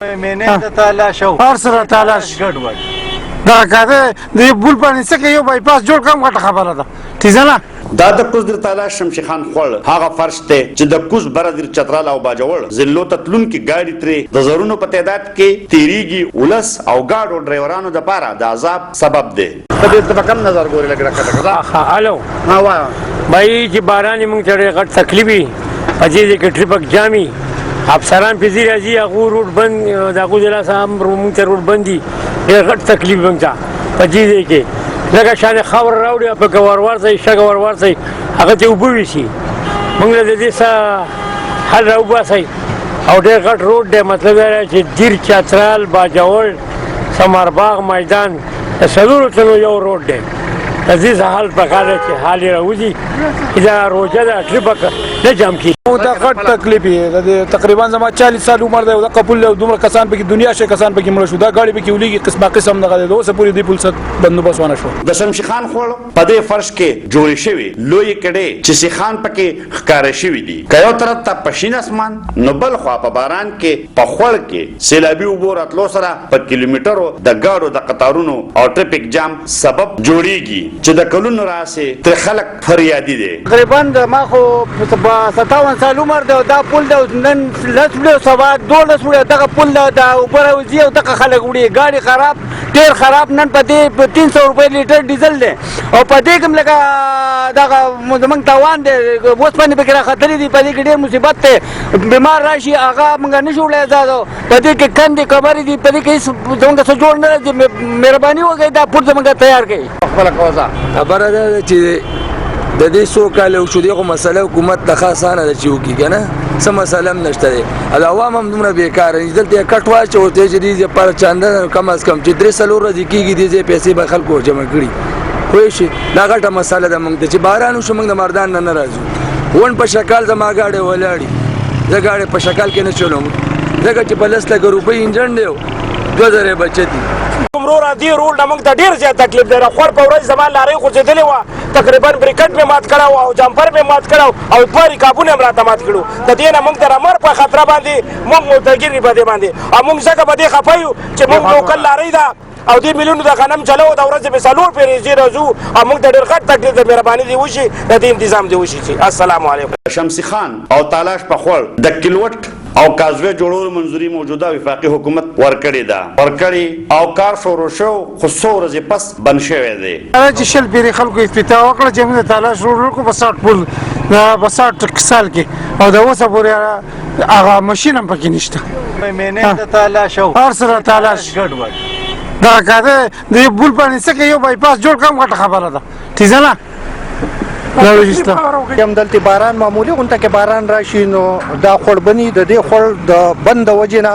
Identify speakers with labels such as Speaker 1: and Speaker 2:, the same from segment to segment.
Speaker 1: مینه تعالی شو
Speaker 2: هر سره تعالی شو
Speaker 1: ګډوډ
Speaker 2: دا کاده د بول باندې څه یو بایپاس جوړ کوم غټه خبره ده تیزنه
Speaker 3: دا د کوز در تعالی شمشي خان خوړ هغه فرش ته چې د کوز برادر چترال او باجوړ زلو تتلون کی گاډي ترې د زرونو په تعداد کې تیریږي ولس او گاډو ډرایورانو د پاره د عذاب سبب دی
Speaker 4: په دې ته کم نظر ګوري لګره
Speaker 5: ها الو
Speaker 4: ما وایي
Speaker 5: بھائی چې باران موږ ته غټ تکلیفي اجي دې کې ټریپک جامي افسران په زیرا جی هغه روډ بند دا ګوزلا سم موږ ته روډ بندي غټ تکلیف موږ ته په دې کې لکه شان خبر راوړي په کور ورځي شګور ورځي هغه ته وبوي شي موږ له دې سره حل راوباسي او ډېر غټ روډ دی مطلب دا چې دیر چترال باجوړ سمرباغ میدان سلور ته یو روډ دی عزیز حال پکاره چې حال راوځي دا روزه ده ټریپک نه جام کی
Speaker 2: دا غټ تکلیف دی تقریبا زما 40 سال عمر دی دا قبول له دومره کسان په دنیا شي کسان په مړ شو دا غاړي په کې ولېږي قسمه قسم نه غلي دوسه پوری دی پولیس بندوبست ونه شو
Speaker 3: د شمشي خان خوړ په دې فرش کې جوړې شوی لوی کډې چې شي خان پکې ښکار شوی دي کيو طرف ته پښین اسمان نو بل خو په باران کې په خوړ کې سیلابي وبو راتلو سره په کیلومترو د گاډو د قطارونو او ټریفیک جام سبب جوړیږي چې د کلونو راسه تر خلک فریادي دي
Speaker 4: تقریبا ما خو 57 سال عمر دی دا پول د نن لسلو سبا 12 وړه دغه پول د اوپر وځي او دغه خلک وړي ګاډي خراب ډیر خراب نن په دې 300 روپے لیټر ډیزل دی او په دې کوم لګه دغه زمنګ تاوان دی اوس باندې به خطرې دي په دې کې ډیر مصیبت ته بیمار راشي هغه موږ نشو ولې زادو په دې کې کندې کبرې دي په دې کې څنګه څه جوړ نه راځي مهرباني وکړئ دا پور زمنګ تیار کړئ خپل کوزا
Speaker 6: خبره ده چې د دې سو کال شو دغه مسله حکومت د خاصانه د چيو کی کنه سم مسله نشته دی ال عوام هم دومره بیکار دي دلته کټوا چوته چې دې پر چاندن کم از کم چې 3 سالو ورځې کیږي دې پیسې به خلکو جمع کړي خو شي دا غټه مسله ده موږ چې باران شو موږ د مردان نه راځو ون په شکل زما گاډي ولاړی زه گاډي په شکل کې نه چلوم زګه چې په 10 لک روپۍ انجن دی 2000 بچتی
Speaker 7: کومرو را دی روډ موږ ته ډیر زیات تکلیف دی خور په ورځ زمان لارې خو ځدلې و تقریبا بریکټ به مات کړه او جمپر به مات کړه او پاری کابونه هم راته مات کړو د دې نه موږ تر امر په خطر باندې موږ تګری په دې باندې او موږ څنګه په دې خپایو چې موږ لوکل لارې دا او دې ملیونو د غنم چلو د ورځې به سالور پیرې زی راځو او موږ ته ډېر غټ تکلیف د مهرباني دی وشي د دې تنظیم دی وشي السلام علیکم
Speaker 3: شمشي خان او تالاش په خوړ د کلوټ او کازوی جوړولو منځوري موجوده وفاقي حکومت ورکړی او کار شروع شو خو څو ورځې پس بند شوی دی
Speaker 2: چې شل پیری خلکو افتتاح وکړه چې موږ تعالی شروع کو په 60 پول په 60 سال کې او دا اوسه پورې هغه ماشین هم پکې نشته
Speaker 1: مینه تعالی شو
Speaker 2: هر سره تعالی شو
Speaker 1: ګډوډ
Speaker 2: دا کاده د بول باندې څه یو بایپاس جوړ کوم غټه خبره ده تیزنه
Speaker 4: یم دلته باران معمولی غونټه کې باران راشي نو دا خړبني د دې خړ د بند وجنه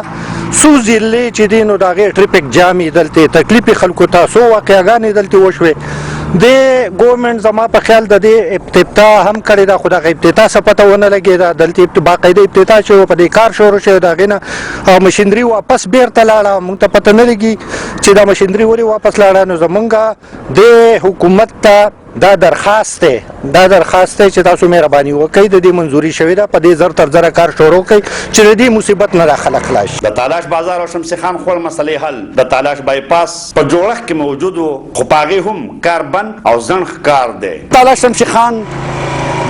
Speaker 4: سوزیلې چې دینو دغه ټریفیک جامي دلته تکلیف خلکو تاسو واقعګانې دلته وشوي د ګورنمنت زما په خیال د دې افتتاح هم کړی دا خدای افتتاح سپته ونه لګی دا دلته باقاعده افتتاح شو په دې کار شروع شو دا غنه ماشينري واپس بیرته لاړه موږ ته پته نه لګي چې دا ماشينري وری واپس لاړه نو زمونږه د حکومت ته دا درخواست دی چې تاسو مهرباني وکړئ د دې منځوري شوی دا په دې زر تر زر کار شروع کړئ چې د دې مصیبت نه داخله خلاص
Speaker 3: د تالاش بازار او شمشي خان خپل مسلې حل د تالاش بایپاس په جوړښت کې موجود وو خو پاغي هم کاربن او زنخ کار دی
Speaker 4: تالاش شمشي خان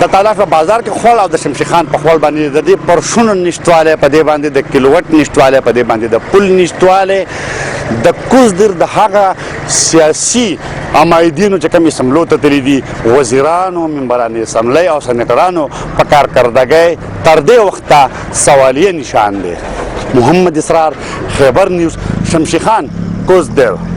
Speaker 4: د تالاش په بازار کې خپل او د شمشي خان په خپل باندې د دې پرشونو نشټواله په دې باندې د کیلووات نشټواله په دې باندې د پل نشټواله د کوزدر د هغه سیاسي امایدینو چې کوم سملو ته تللی دي وزیرانو منبران اسمبلی او سنټرانو په کارکردګۍ تر دې وخته سوالیه نشان دی محمد اسرار خیبر نیوز شمشي خان کوزدر